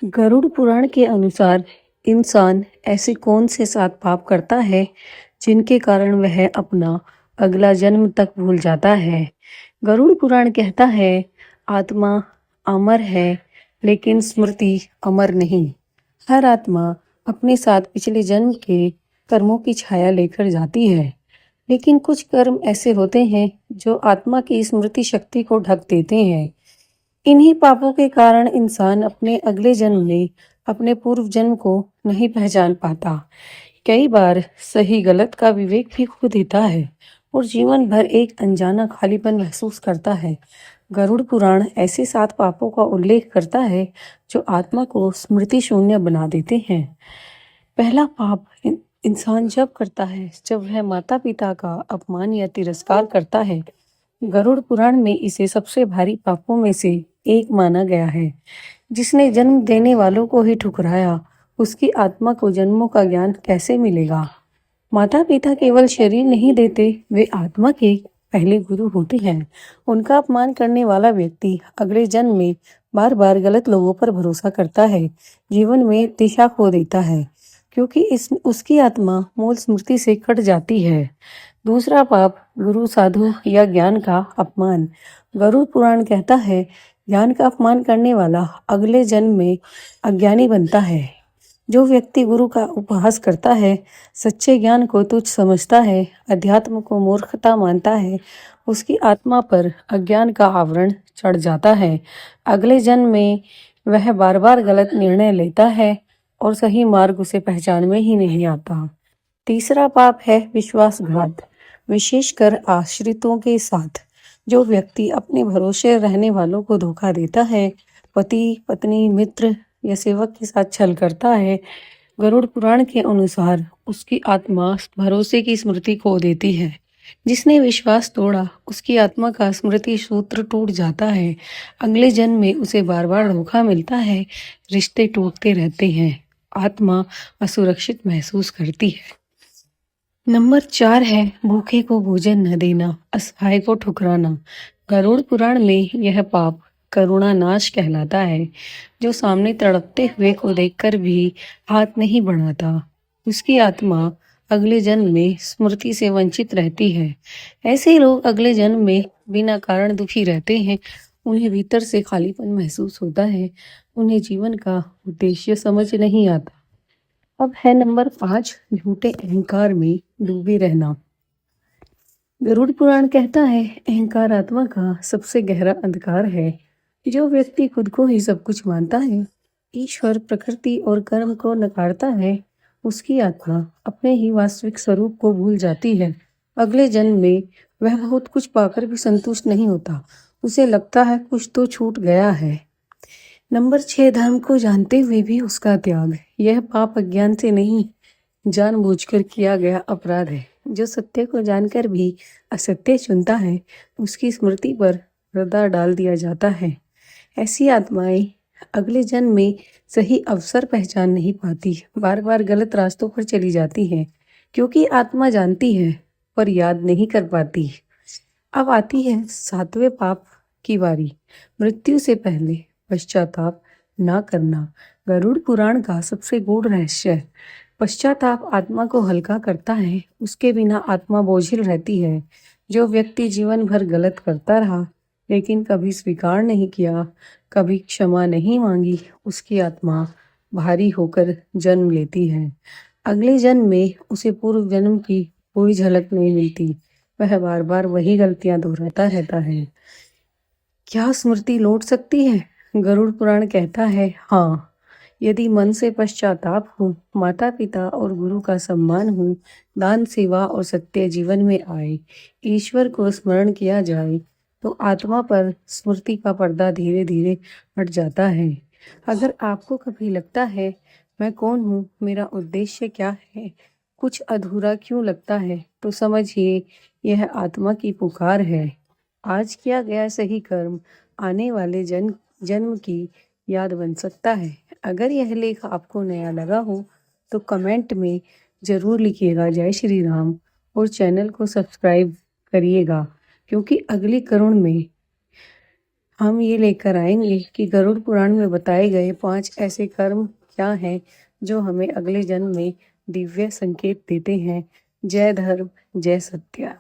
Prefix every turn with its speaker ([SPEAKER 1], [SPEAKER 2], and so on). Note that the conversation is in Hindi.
[SPEAKER 1] गरुड़ पुराण के अनुसार इंसान ऐसे कौन से 7 पाप करता है जिनके कारण वह अपना अगला जन्म तक भूल जाता है। गरुड़ पुराण कहता है आत्मा अमर है लेकिन स्मृति अमर नहीं। हर आत्मा अपने साथ पिछले जन्म के कर्मों की छाया लेकर जाती है, लेकिन कुछ कर्म ऐसे होते हैं जो आत्मा की स्मृति शक्ति को ढक देते हैं। इन्हीं पापों के कारण इंसान अपने अगले जन्म में अपने पूर्व जन्म को नहीं पहचान पाता। कई बार सही गलत का विवेक भी खो देता है और जीवन भर एक अनजाना खालीपन महसूस करता है। गरुड़ पुराण ऐसे 7 पापों का उल्लेख करता है जो आत्मा को स्मृति शून्य बना देते हैं। पहला पाप इंसान जब करता है जब वह माता पिता का अपमान या तिरस्कार करता है। गरुड़ पुराण में इसे सबसे भारी पापों में से एक माना गया है। जिसने जन्म देने वालों को ही ठुकराया, उसकी आत्मा को जन्मों का ज्ञान कैसे मिलेगा। माता पिता केवल शरीर नहीं देते, वे आत्मा के पहले गुरु होते हैं। उनका अपमान करने वाला व्यक्ति अगले जन्म में बार बार गलत लोगों पर भरोसा करता है, जीवन में दिशा खो देता है, क्योंकि उसकी आत्मा मूल स्मृति से कट जाती है। दूसरा पाप गुरु साधु या ज्ञान का अपमान। गरुड़ पुराण कहता है ज्ञान का अपमान करने वाला अगले जन्म में अज्ञानी बनता है। जो व्यक्ति गुरु का उपहास करता है, सच्चे ज्ञान को तुच्छ समझता है, अध्यात्म को मूर्खता मानता है, उसकी आत्मा पर अज्ञान का आवरण चढ़ जाता है। अगले जन्म में वह बार बार गलत निर्णय लेता है और सही मार्ग उसे पहचान में ही नहीं आता। तीसरा पाप है विश्वासघात, विशेषकर आश्रितों के साथ। जो व्यक्ति अपने भरोसे रहने वालों को धोखा देता है, पति, पत्नी, मित्र या सेवक के साथ छल करता है, गरुड़ पुराण के अनुसार उसकी आत्मा भरोसे की स्मृति खो देती है। जिसने विश्वास तोड़ा, उसकी आत्मा का स्मृति सूत्र टूट जाता है। अगले जन्म में उसे बार बार धोखा मिलता है, रिश्ते टूटते रहते हैं, आत्मा असुरक्षित महसूस करती है। नंबर 4 है भूखे को भोजन न देना, असहाय को ठुकराना। गरुड़ पुराण में यह पाप करुणा नाश कहलाता है। जो सामने तड़पते हुए को देखकर भी हाथ नहीं बढ़ाता, उसकी आत्मा अगले जन्म में स्मृति से वंचित रहती है। ऐसे लोग अगले जन्म में बिना कारण दुखी रहते हैं। उन्हें भीतर से खालीपन महसूस होता है। उन्हें जीवन का उद्देश्य समझ नहीं आता। अब है नंबर 5, झूठे अहंकार में डूबे रहना। गरुड़ पुराण कहता है अहंकार आत्मा का सबसे गहरा अंधकार है। जो व्यक्ति खुद को ही सब कुछ मानता है, ईश्वर, प्रकृति और कर्म को नकारता है, उसकी आत्मा अपने ही वास्तविक स्वरूप को भूल जाती है। अगले जन्म में वह बहुत कुछ पाकर भी संतुष्ट नहीं होता। उसे लगता है कुछ तो छूट गया है। नंबर 6, धर्म को जानते हुए भी उसका त्याग। यह पाप अज्ञान से नहीं, जानबूझकर किया गया अपराध है। जो सत्य को जानकर भी असत्य चुनता है, उसकी स्मृति पर पर्दा डाल दिया जाता है। ऐसी आत्माएं अगले जन्म में सही अवसर पहचान नहीं पाती, बार बार गलत रास्तों पर चली जाती हैं, क्योंकि आत्मा जानती है पर याद नहीं कर पाती। अब आती है 7वें पाप की बारी, मृत्यु से पहले पश्चाताप ना करना। गरुड़ पुराण का सबसे गूढ़ रहस्य है। पश्चाताप आत्मा को हल्का करता है, उसके बिना आत्मा बोझिल रहती है। जो व्यक्ति जीवन भर गलत करता रहा लेकिन कभी स्वीकार नहीं किया, कभी क्षमा नहीं मांगी, उसकी आत्मा भारी होकर जन्म लेती है। अगले जन्म में उसे पूर्व जन्म की कोई झलक नहीं मिलती। वह बार बार वही गलतियां दोहराता रहता है। क्या स्मृति लौट सकती है? गरुड़ पुराण कहता है हाँ, यदि मन से पश्चाताप हो, माता पिता और गुरु का सम्मान हो, दान, सेवा और सत्य जीवन में आए, ईश्वर को स्मरण किया जाए, तो आत्मा पर स्मृति का पर्दा धीरे धीरे हट जाता है। अगर आपको कभी लगता है मैं कौन हूँ, मेरा उद्देश्य क्या है, कुछ अधूरा क्यों लगता है, तो समझिए यह आत्मा की पुकार है। आज किया गया सही कर्म आने वाले जन्म की याद बन सकता है। अगर यह लेख आपको नया लगा हो तो कमेंट में ज़रूर लिखिएगा जय श्री राम और चैनल को सब्सक्राइब करिएगा, क्योंकि अगली करुण में हम ये लेकर आएंगे कि गरुड़ पुराण में बताए गए 5 ऐसे कर्म क्या हैं जो हमें अगले जन्म में दिव्य संकेत देते हैं। जय धर्म, जय सत्य।